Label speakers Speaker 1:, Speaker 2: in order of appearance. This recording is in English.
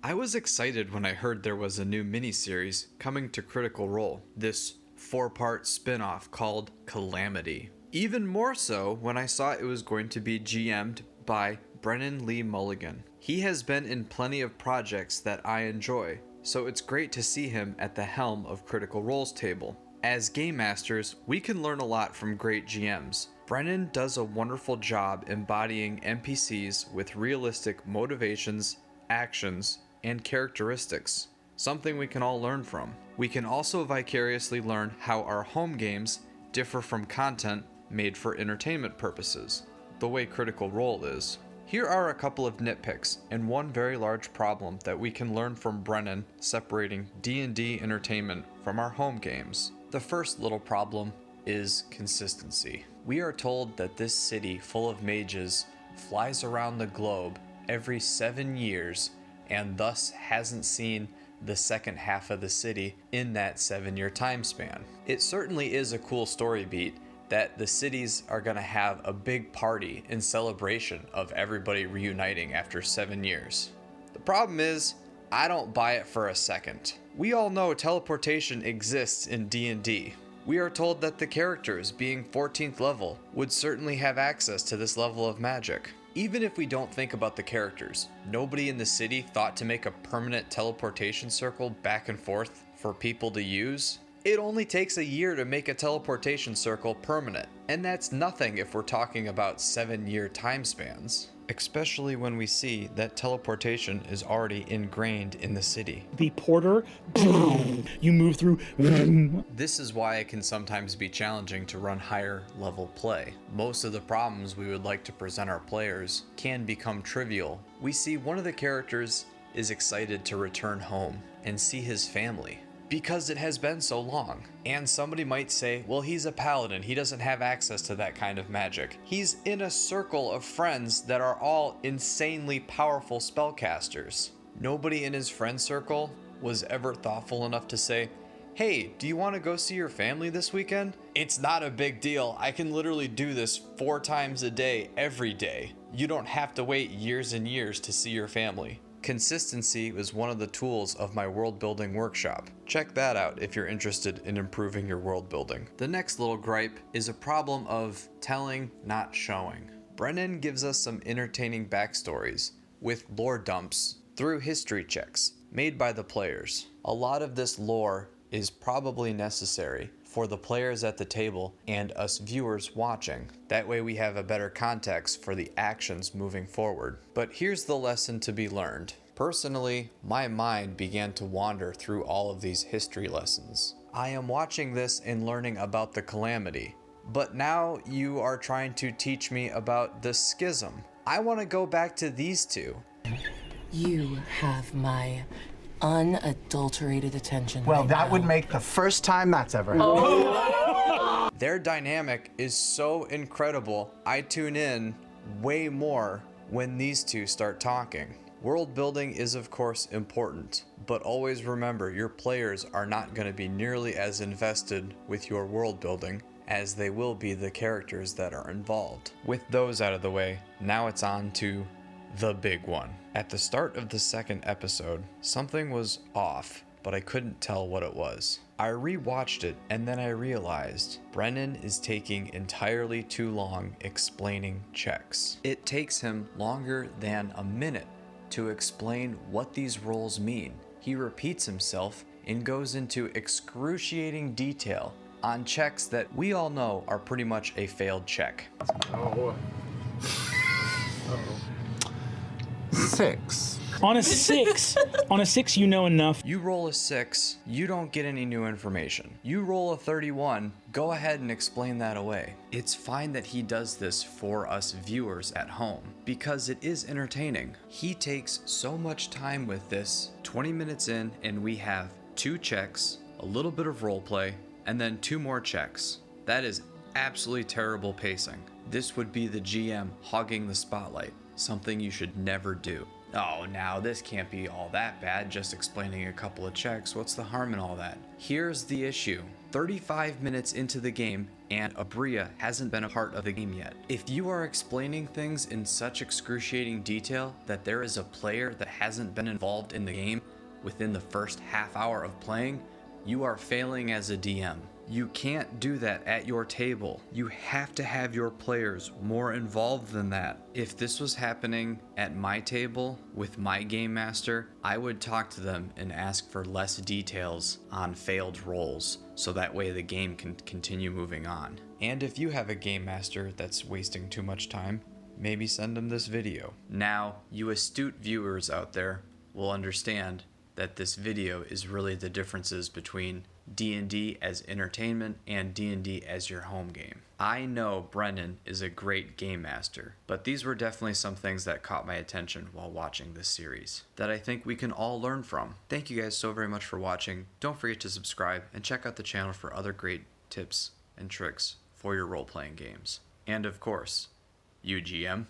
Speaker 1: I was excited when I heard there was a new miniseries coming to Critical Role, this 4-part spin-off called Calamity. Even more so when I saw it was going to be GM'd by Brennan Lee Mulligan. He has been in plenty of projects that I enjoy, so it's great to see him at the helm of Critical Role's table. As game masters, we can learn a lot from great GMs. Brennan does a wonderful job embodying NPCs with realistic motivations, actions, and characteristics, something we can all learn from. We can also vicariously learn how our home games differ from content made for entertainment purposes, the way Critical Role is. Here are a couple of nitpicks and one very large problem that we can learn from Brennan separating D&D entertainment from our home games. The first little problem is consistency. We are told that this city full of mages flies around the globe every 7 years and thus hasn't seen the second half of the city in that 7-year time span. It certainly is a cool story beat that the cities are gonna have a big party in celebration of everybody reuniting after 7 years. The problem is, I don't buy it for a second. We all know teleportation exists in D&D. We are told that the characters, being 14th level, would certainly have access to this level of magic. Even if we don't think about the characters, nobody in the city thought to make a permanent teleportation circle back and forth for people to use. It only takes a year to make a teleportation circle permanent, and that's nothing if we're talking about 7-year time spans. Especially when we see that teleportation is already ingrained in the city.
Speaker 2: The porter, you move through.
Speaker 1: This is why it can sometimes be challenging to run higher level play. Most of the problems we would like to present our players can become trivial. We see one of the characters is excited to return home and see his family, because it has been so long. And somebody might say, well, he's a paladin, he doesn't have access to that kind of magic. He's in a circle of friends that are all insanely powerful spellcasters. Nobody in his friend circle was ever thoughtful enough to say, hey, do you want to go see your family this weekend? It's not a big deal. I can literally do this 4 times a day, every day. You don't have to wait years and years to see your family. Consistency was one of the tools of my world building workshop. Check that out if you're interested in improving your world building. The next little gripe is a problem of telling, not showing. Brennan gives us some entertaining backstories with lore dumps through history checks made by the players. A lot of this lore is probably necessary for the players at the table and us viewers watching. That way we have a better context for the actions moving forward. But here's the lesson to be learned. Personally, my mind began to wander through all of these history lessons. I am watching this and learning about the Calamity, but now you are trying to teach me about the Schism. I want to go back to these two.
Speaker 3: You have my unadulterated attention.
Speaker 4: Well,
Speaker 3: right
Speaker 4: that
Speaker 3: now.
Speaker 4: would make the first time that's ever happened.
Speaker 1: Their dynamic is so incredible, I tune in way more when these two start talking. World building is of course important, but always remember your players are not going to be nearly as invested with your world building as they will be the characters that are involved. With those out of the way, now it's on to the big one. At the start of the second episode, something was off, but I couldn't tell what it was. I rewatched it and then I realized Brennan is taking entirely too long explaining checks. It takes him longer than a minute to explain what these roles mean. He repeats himself and goes into excruciating detail on checks that we all know are pretty much a failed check.
Speaker 4: Oh. 6.
Speaker 2: On a 6, you know enough.
Speaker 1: You roll a 6, you don't get any new information. You roll a 31, go ahead and explain that away. It's fine that he does this for us viewers at home, because it is entertaining. He takes so much time with this, 20 minutes in, and we have 2 checks, a little bit of roleplay, and then 2 more checks. That is absolutely terrible pacing. This would be the GM hogging the spotlight, something you should never do. Oh, now this can't be all that bad, just explaining a couple of checks. What's the harm in all that? Here's the issue. 35 minutes into the game, and Abria hasn't been a part of the game yet. If you are explaining things in such excruciating detail that there is a player that hasn't been involved in the game within the first half hour of playing, you are failing as a DM. You can't do that at your table. You have to have your players more involved than that. If this was happening at my table with my game master, I would talk to them and ask for less details on failed rolls, so that way the game can continue moving on. And if you have a game master that's wasting too much time, maybe send them this video. Now, you astute viewers out there will understand that this video is really the differences between D&D as entertainment and D&D as your home game. I know Brennan is a great game master, but these were definitely some things that caught my attention while watching this series that I think we can all learn from. Thank you guys so very much for watching. Don't forget to subscribe and check out the channel for other great tips and tricks for your role-playing games. And of course, you GM.